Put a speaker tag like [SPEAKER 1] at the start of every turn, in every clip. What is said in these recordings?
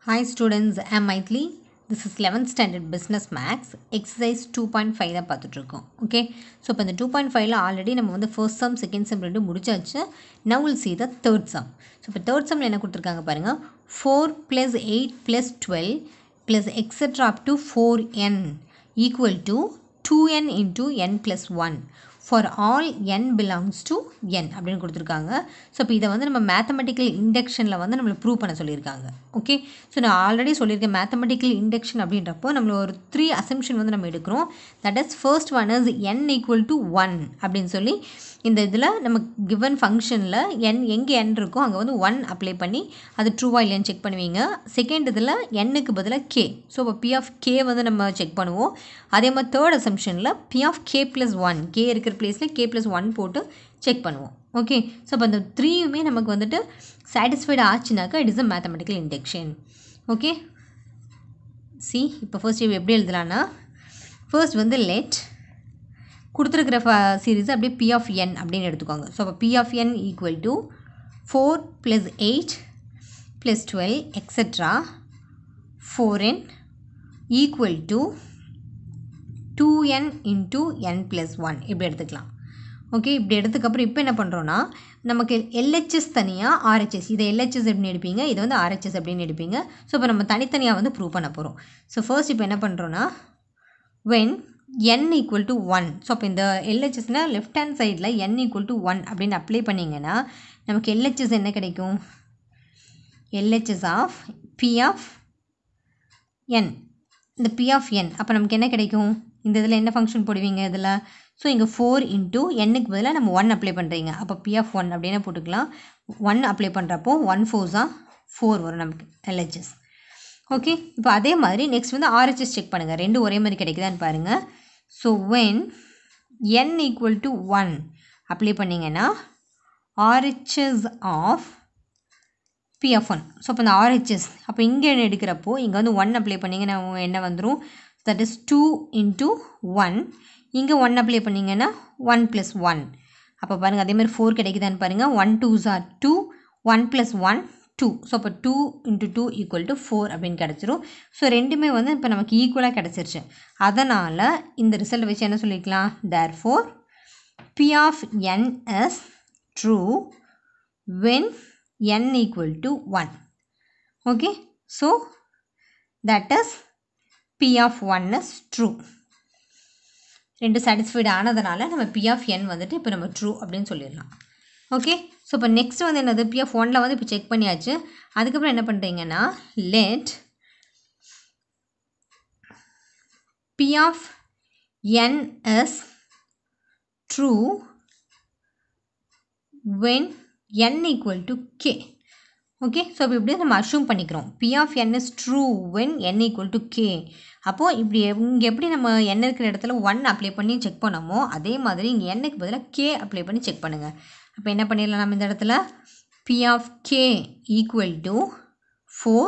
[SPEAKER 1] Hi students, I am Maithili. This is 11th standard business max exercise 2.5 தான் பார்த்துட்டு இருக்கோம். Okay, so இப்போ இந்த 2.5ல ஆல்ரெடி நம்ம வந்து first sum second sum ரெண்டு முடிச்சாச்சு. Now we'll see the third sum. So இப்போ third sumல என்ன கொடுத்துருக்காங்க பாருங்க, 4 plus 8 plus 12 plus etc up to 4n equal to 2n into n plus 1 for all n belongs to n அப்படின்னு கொடுத்துருக்காங்க. So இப்போ இதை வந்து நம்ம மேத்தமெட்டிக்கல் இண்டக்ஷனில் வந்து நம்மளை ப்ரூவ் பண்ண சொல்லியிருக்காங்க. ஓகே, ஸோ நான் ஆல்ரெடி சொல்லியிருக்கேன் மேத்தமெட்டிக்கல் இண்டக்ஷன் அப்படின்றப்போ நம்மள ஒரு 3 அசம்ஷன் வந்து நம்ம எடுக்கிறோம். That is first one is n equal to 1 அப்படின்னு சொல்லி இந்த இதில் நம்ம கிவன் ஃபங்க்ஷனில் n எங்கே n இருக்கோ அங்கே வந்து 1 அப்ளை பண்ணி அது ட்ரூவா இல்லைன்னு செக் பண்ணுவீங்க. செகண்ட் இதில் n-க்கு பதிலாக k, ஸோ இப்போ p ஆஃப் k வந்து நம்ம செக் பண்ணுவோம். அதே மாதிரி third அசம்ஷனில் p of k + 1, k இருக்கிற பிளேஸில் k + 1 போட்டு செக் பண்ணுவோம். ஓகே, ஸோ இப்போ அந்த 3யுமே நமக்கு வந்துட்டு சாட்டிஸ்ஃபைடு ஆச்சுனாக்கா it is a mathematical induction. Okay, see இப்போ ஃபர்ஸ்ட் எப்படி எழுதலான்னா, ஃபர்ஸ்ட் வந்து லெட் கொடுத்துருக்கிற சீரீஸ் அப்படியே p ஆஃப் n அப்படின்னு எடுத்துக்கோங்க. ஸோ அப்போ p of n equal to 4 + 8 + 12 etcetera 4n equal to 2n into n plus 1 இப்படி எடுத்துக்கலாம். ஓகே, இப்படி எடுத்துக்கப்புறம் இப்போ என்ன பண்ணுறோன்னா, நமக்கு LHS தனியாக RHS, இதை LHS எப்படின்னு எடுப்பீங்க, இதை வந்து RHS அப்படின்னு எடுப்பீங்க. ஸோ இப்போ நம்ம தனித்தனியாக வந்து ப்ரூவ் பண்ண போகிறோம். ஸோ ஃபர்ஸ்ட் இப்போ என்ன பண்ணுறோன்னா, when n equal to 1, so அப்போ இந்த LHSனால் லெஃப்ட் ஹேண்ட் சைடில் n equal to 1 அப்படின்னு அப்ளை பண்ணிங்கன்னா நமக்கு LHS என்ன கிடைக்கும், LHS of p of n, இந்த p ஆஃப் n அப்போ நமக்கு என்ன கிடைக்கும், இந்த இதில் என்ன ஃபங்க்ஷன் போடுவீங்க இதில், ஸோ இங்கே 4 இன்ட்டு n-க்கு பதிலாக நம்ம 1 அப்ளை பண்ணுறீங்க. அப்போ p ஆஃப் 1 அப்படின்னு போட்டுக்கலாம். 1 அப்ளை பண்ணுறப்போ 1 4s 4 வரும் நமக்கு LHS. ஓகே, இப்போ அதே மாதிரி நெக்ஸ்ட் வந்து RHS செக் பண்ணுங்கள், ரெண்டு ஒரே மாதிரி கிடைக்குதான்னு பாருங்கள். So when n equal to 1 apply பண்ணிங்கன்னா RHS of p of 1, so அப்போ இந்த RHS அப்போ இங்கே எடுக்கிறப்போ இங்கே வந்து 1 அப்ளை பண்ணிங்கன்னா என்ன வந்துடும், that is 2 into 1, இங்கே 1 அப்ளை பண்ணிங்கன்னா 1 plus 1, அப்போ பாருங்கள் அதே மாதிரி 4 கிடைக்குதான்னு பாருங்கள். 1 2s are 2, 1 plus 1 2, ஸோ அப்போ 2 into 2 equal to 4 அப்படின்னு கிடச்சிரும். ஸோ ரெண்டுமே வந்து இப்போ நமக்கு ஈக்குவலாக கிடச்சிருச்சு. அதனால் இந்த ரிசல்ட் வச்சு என்ன சொல்லிக்கலாம், therefore p of n is true when n equal to 1. okay, so that is p of 1 is true. ரெண்டு சாட்டிஸ்ஃபைடு ஆனதுனால நம்ம p of n வந்துட்டு இப்போ நம்ம ட்ரூ அப்படின்னு சொல்லிடலாம். ஓகே, ஸோ இப்போ நெக்ஸ்ட் வந்து என்னது, p of 1ல் வந்து இப்போ செக் பண்ணியாச்சு. அதுக்கப்புறம் என்ன பண்ணுறீங்கன்னா, let p of n is true when n equal to k. Okay, so இப்போ இப்படி நம்ம அஷ்யூம் பண்ணிக்கிறோம், p of n is true when n equal to k. அப்போது இப்படி இங்கே எப்படி நம்ம n இருக்கிற இடத்துல 1 அப்ளை பண்ணி செக் பண்ணோமோ அதே மாதிரி இங்கே n-க்கு பதிலாக k அப்ளை பண்ணி செக் பண்ணுங்கள். அப்போ என்ன பண்ணிடலாம் நம்ம இந்த இடத்துல, p of k equal to 4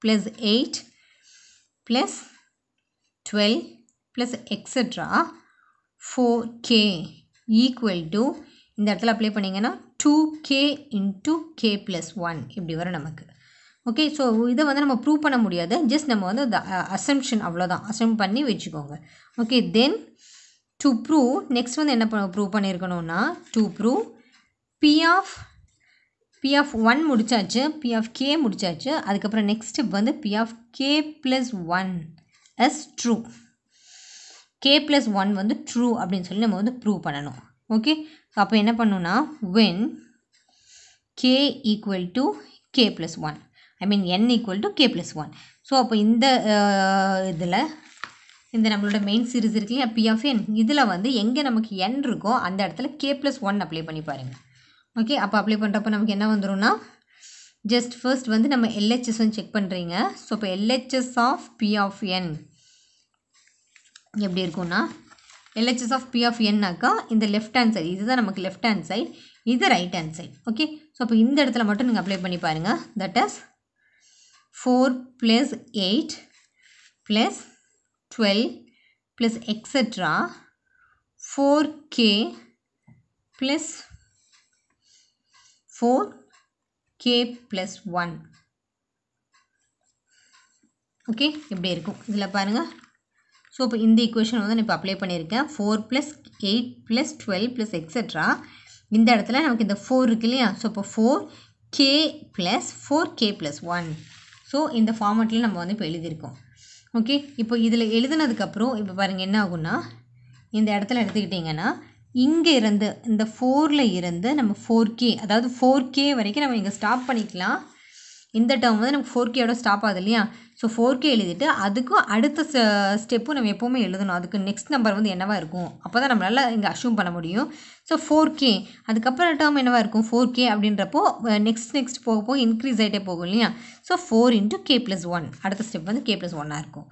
[SPEAKER 1] plus 8 plus 12 plus etc 4k equal to இந்த இடத்துல அப்ளை பண்ணிங்கன்னா 2k into k plus 1 இப்படி வரும் நமக்கு. ஓகே, ஸோ இதை வந்து நம்ம ப்ரூவ் பண்ண முடியாது, ஜஸ்ட் நம்ம வந்து இந்த அசம்ஷன் அவ்வளோதான், அசம் பண்ணி வச்சுக்கோங்க. Okay, then to prove next வந்து என்ன ப்ரூவ் பண்ணியிருக்கணும்னா, டு ப்ரூவ் p of 1 முடிச்சாச்சு, p of k முடிச்சாச்சு. அதுக்கப்புறம் நெக்ஸ்ட் வந்து p of k plus 1 is true. k plus 1 வந்து ட்ரூ அப்படின்னு சொல்லி நம்ம வந்து ப்ரூவ் பண்ணணும். ஓகே, ஸோ அப்போ என்ன பண்ணணும்னா, when k equal to k plus 1, I mean n equal to k plus 1. So அப்போ இந்த இதில் இந்த நம்மளோட மெயின் சீரிஸ் இருக்கு இல்லையா, p of n, இதில் வந்து எங்கே நமக்கு n இருக்கோ அந்த இடத்துல k plus 1 அப்ளை பண்ணி பாருங்கள். ஓகே, அப்போ அப்ளை பண்ணுறப்போ நமக்கு என்ன வந்துடும்னா, ஜஸ்ட் ஃபர்ஸ்ட் வந்து நம்ம LHS செக் பண்ணுறீங்க. ஸோ இப்போ LHS of p of n எப்படி இருக்கும்னா, LHS ஆஃப் p of n-னாக்கா இந்த லெஃப்ட் ஹேண்ட் சைடு இதுதான் நமக்கு லெஃப்ட் ஹேண்ட் சைடு, இது right hand side. Okay, so அப்போ இந்த இடத்துல மட்டும் நீங்கள் அப்ளை பண்ணி பாருங்கள். That is 4 plus 8 plus 12 plus etc 4k plus 4k plus 1 okay இப்படி இருக்கும் இதில் பாருங்கள். ஸோ இப்போ இந்த ஈக்குவேஷன் வந்து நான் இப்போ அப்ளை பண்ணியிருக்கேன். 4 + 8 + 12 + எக்ஸெட்ரா. இந்த இடத்துல நமக்கு இந்த 4 இருக்கு இல்லையா? ஸோ இப்போ 4k + 4k + 1. ஸோ இந்த ஃபார்மேட்டில் நம்ம வந்து இப்போ எழுதியிருக்கோம். ஓகே இப்போ இதில் எழுதுனதுக்கப்புறம் இப்போ பாருங்கள் என்ன ஆகும்னா, இந்த இடத்துல எடுத்துக்கிட்டிங்கன்னா இங்கே இருந்து இந்த 4ல் இருந்து நம்ம 4k, அதாவது 4k வரைக்கும் நம்ம இங்கே ஸ்டாப் பண்ணிக்கலாம். இந்த டேர்ம் வந்து நமக்கு 4kயோட ஸ்டாப் ஆகுது இல்லையா? ஸோ 4k எழுதிட்டு அதுக்கும் அடுத்த ஸ்டெப்பும் நம்ம எப்போவுமே எழுதணும். அதுக்கு நெக்ஸ்ட் நம்பர் வந்து என்னவாக இருக்கும், அப்போ தான் நம்மளால் இங்கே அஷ்யூம் பண்ண முடியும். ஸோ 4k அதுக்கப்புறம் டேர்ம் என்னவாக இருக்கும் 4k அப்படின்றப்போ நெக்ஸ்ட் போக போக இன்க்ரீஸ் ஆகிட்டே போகும் இல்லையா? ஸோ 4 × k + 1 அடுத்த ஸ்டெப் வந்து k + 1 இருக்கும்.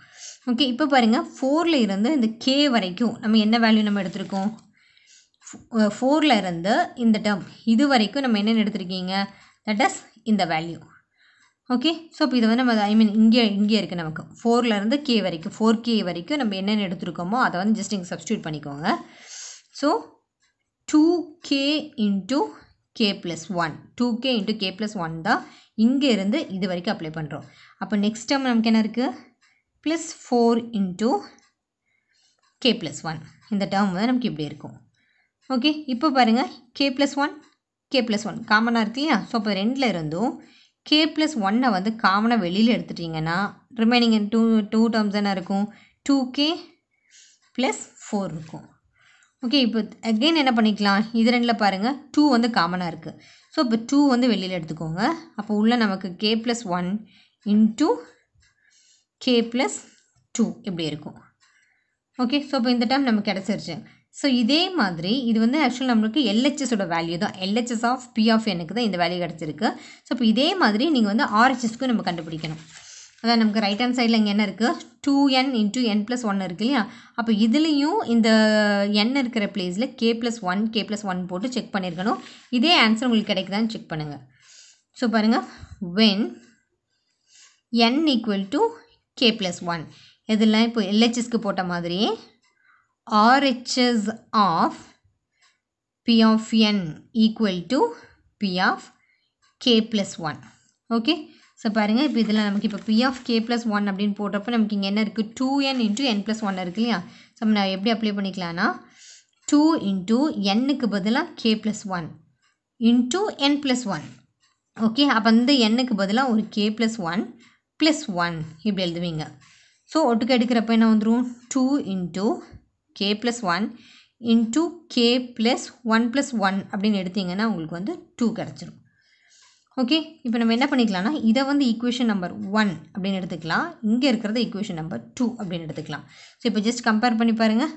[SPEAKER 1] ஓகே இப்போ பாருங்கள் 4ல் இருந்து இந்த k வரைக்கும் நம்ம என்ன வேல்யூ நம்ம எடுத்திருக்கோம்? 4ல் இருந்து இந்த டேர்ம் இது வரைக்கும் நம்ம என்னென்னு எடுத்திருக்கீங்க? தட் இஸ் இந்த வேல்யூ. ஓகே ஸோ இப்போ இது வந்து நம்ம இங்கே இருக்குது நமக்கு 4ல் இருந்து k வரைக்கும் 4k வரைக்கும் நம்ம என்னென்னு எடுத்துருக்கோமோ அதை வந்து ஜஸ்ட் இங்கே சப்ஸ்டியூட் பண்ணிக்கோங்க. So 2k × k + 1 2k × k + 1 தான் இங்கே இருந்து இது வரைக்கும் அப்ளை பண்ணுறோம். அப்போ நெக்ஸ்ட் டேர்ம் நமக்கு என்ன இருக்குது? +4 × k + 1 இந்த டேர்ம் வந்து நமக்கு இப்படி இருக்கும். ஓகே இப்போ பாருங்கள் k + 1 k + 1 காமனாக இருக்கு இல்லையா? ஸோ அப்போ ரெண்டில் இருந்தும் k + 1 வந்து காமனாக வெளியில் எடுத்துட்டிங்கன்னா ரிமைனிங் டூ டேர்ம்ஸ் என்ன இருக்கும்? 2k + 4 இருக்கும். ஓகே இப்போ அகெயின் என்ன பண்ணிக்கலாம்? இது ரெண்டில் பாருங்கள் 2 வந்து காமனாக இருக்குது. ஸோ இப்போ 2 வந்து வெளியில் எடுத்துக்கோங்க. அப்போ உள்ள நமக்கு k + 1 × k + 2 இப்படி இருக்கும். ஓகே ஸோ இப்போ இந்த டைம் நமக்கு கிடச்சிருச்சு. ஸோ இதே மாதிரி இது வந்து ஆக்சுவலி நம்மளுக்கு LHSோட வேல்யூ தான். LHS ஆஃப் P ஆஃப் Nக்கு தான் இந்த வேல்யூ கிடச்சிருக்கு. ஸோ இப்போ இதே மாதிரி நீங்கள் வந்து RHSக்கும் நம்ம கண்டுபிடிக்கணும். அதான் நமக்கு ரைட் ஹேண்ட் சைடில் இங்கே என்ன இருக்குது? 2n × n + 1 இருக்கு இல்லையா? அப்போ இதுலேயும் இந்த n இருக்கிற பிளேஸில் k + 1 k + 1 போட்டு செக் பண்ணியிருக்கணும். இதே ஆன்சர் உங்களுக்கு கிடைக்குதான்னு செக் பண்ணுங்கள். ஸோ பாருங்கள் when n = k + 1 இதெல்லாம் இப்போ LHSக்கு போட்ட மாதிரியே RHS of P of n = P of k + 1. Okay so பாருங்கள் இப்போ இதில் நமக்கு இப்போ P of k + 1 அப்படின்னு போடுறப்போ நமக்கு இங்கே என்ன இருக்குது? 2n × n + 1 இருக்கு இல்லையா? ஸோ நம்ம எப்படி அப்ளை பண்ணிக்கலாம்னா 2 × nக்கு பதிலாக k + 1 × n + 1. ஓகே அப்போ இந்த nக்கு பதிலாக ஒரு k + 1 + 1 இப்படி எழுதுவீங்க. ஸோ ஒட்டுக்க எடுக்கிறப்ப என்ன வந்துடும்? 2 × k + 1 × k + 1 + 1 அப்படின்னு எடுத்தீங்கன்னா உங்களுக்கு வந்து 2 கிடச்சிடும். ஓகே இப்போ நம்ம என்ன பண்ணிக்கலாம்னா இதை வந்து ஈக்குவேஷன் நம்பர் 1 அப்படின்னு எடுத்துக்கலாம். இங்கே இருக்கிறத ஈக்குவேஷன் நம்பர் 2 அப்படின்னு எடுத்துக்கலாம். ஸோ இப்போ ஜஸ்ட் கம்பேர் பண்ணி பாருங்கள்.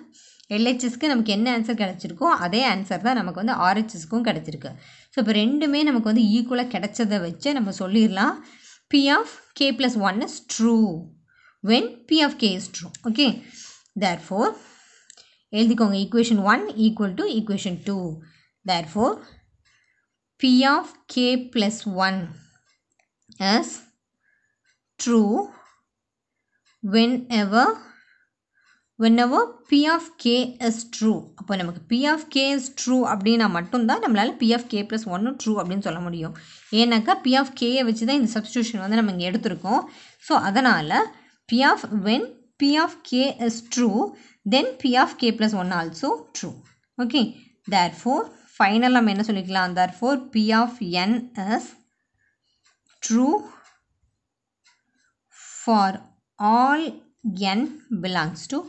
[SPEAKER 1] LHSக்கு நமக்கு என்ன ஆன்சர் கிடச்சிருக்கோ அதே ஆன்சர் தான் நமக்கு வந்து RHSக்கும் கிடச்சிருக்கு. ஸோ இப்போ ரெண்டுமே நமக்கு வந்து ஈக்குவலாக கிடச்சதை வச்சு நம்ம சொல்லிடலாம் P of k + 1 is true when P of k is true. Okay, therefore எழுதிக்கோங்க equation 1 = equation 2. Therefore P of k + 1 is true whenever P of k is true. அப்போ நமக்கு P of k is true அப்படின்னா மட்டும்தான் நம்மளால் P of k + 1 true அப்படின்னு சொல்ல முடியும். ஏன்னாக்கா P of k வச்சு தான் இந்த சப்ஸ்டியூஷன் வந்து நம்ம இங்கே எடுத்திருக்கோம். ஸோ அதனால் when P of k is true, then P of k + 1 also true. Okay, therefore final நம்ம என்ன சொல்லிக்கலாம்? Therefore P of n is true for all n belongs to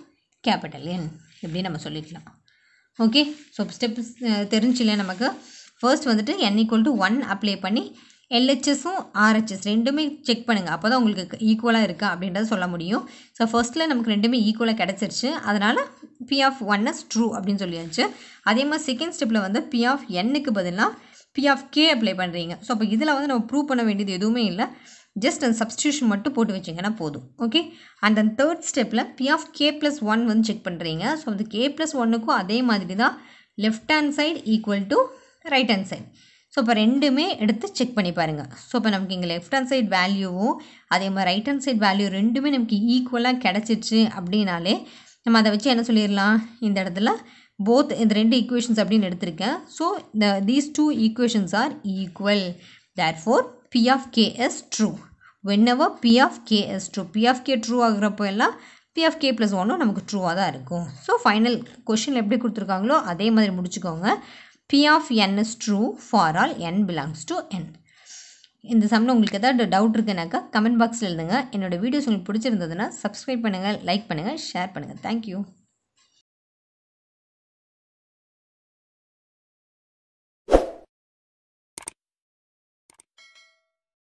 [SPEAKER 1] capital N இப்படி நம்ம சொல்லிக்கலாம். ஓகே ஸோ ஸ்டெப் தெரிஞ்சில்ல நமக்கு. First வந்துட்டு n = 1 apply பண்ணி LHSும் RHS ரெண்டுமே செக் பண்ணுங்கள். அப்போ தான் உங்களுக்கு ஈக்குவலாக இருக்கா அப்படின்றத சொல்ல முடியும். ஸோ ஃபர்ஸ்ட்டில் நமக்கு ரெண்டுமே ஈக்குவலாக கிடச்சிருச்சு. அதனால் P of 1 is true அப்படின்னு சொல்லியாச்சு. அதே மாதிரி செகண்ட் ஸ்டெப்பில் வந்து P of nக்கு பதிலாக P of k அப்ளை பண்ணுறீங்க. ஸோ அப்போ இதில் வந்து நம்ம ப்ரூவ் பண்ண வேண்டியது எதுவுமே இல்லை. ஜஸ்ட் அந்த சப்ஸ்டியூஷன் மட்டும் போட்டு வச்சிங்கன்னா போதும். ஓகே அண்ட் அந்த தேர்ட் ஸ்டெப்பில் P of k + 1 வந்து செக் பண்ணுறீங்க. ஸோ அந்த k + 1க்கும் அதே மாதிரி தான் left hand side = right hand side. So இப்போ ரெண்டுமே எடுத்து செக் பண்ணி பாருங்கள். ஸோ இப்போ நமக்கு இங்கே லெஃப்ட் ஹேண்ட் சைட் வேல்யூவும் அதே மாதிரி ரைட் ஹேண்ட் சைட் வேல்யூ ரெண்டுமே நமக்கு ஈக்குவலாக கிடச்சிச்சு அப்படின்னாலே நம்ம அதை வச்சு என்ன சொல்லிடலாம்? இந்த இடத்துல போத் இந்த ரெண்டு ஈக்குவேஷன்ஸ் அப்படின்னு எடுத்திருக்கேன். So these two equations are equal. Therefore P of k is true whenever p of k is true. p of k true ஆகுறப்போ எல்லாம் p of k plus 1 நமக்கு ட்ரூவாக தான் இருக்கும். ஸோ ஃபைனல் கொஷினில் எப்படி கொடுத்துருக்காங்களோ அதே மாதிரி முடிச்சுக்கோங்க. p of n is true for all n belongs to n. இந்த சம்மில் உங்களுக்கு ஏதாவது டவுட் இருக்குனாக்கா கமெண்ட் பாக்ஸில் எழுதுங்க. என்னோடய வீடியோஸ் உங்களுக்கு பிடிச்சிருந்ததுன்னா சப்ஸ்கிரைப் பண்ணுங்கள், லைக் பண்ணுங்கள், ஷேர் பண்ணுங்கள். தேங்க்யூ.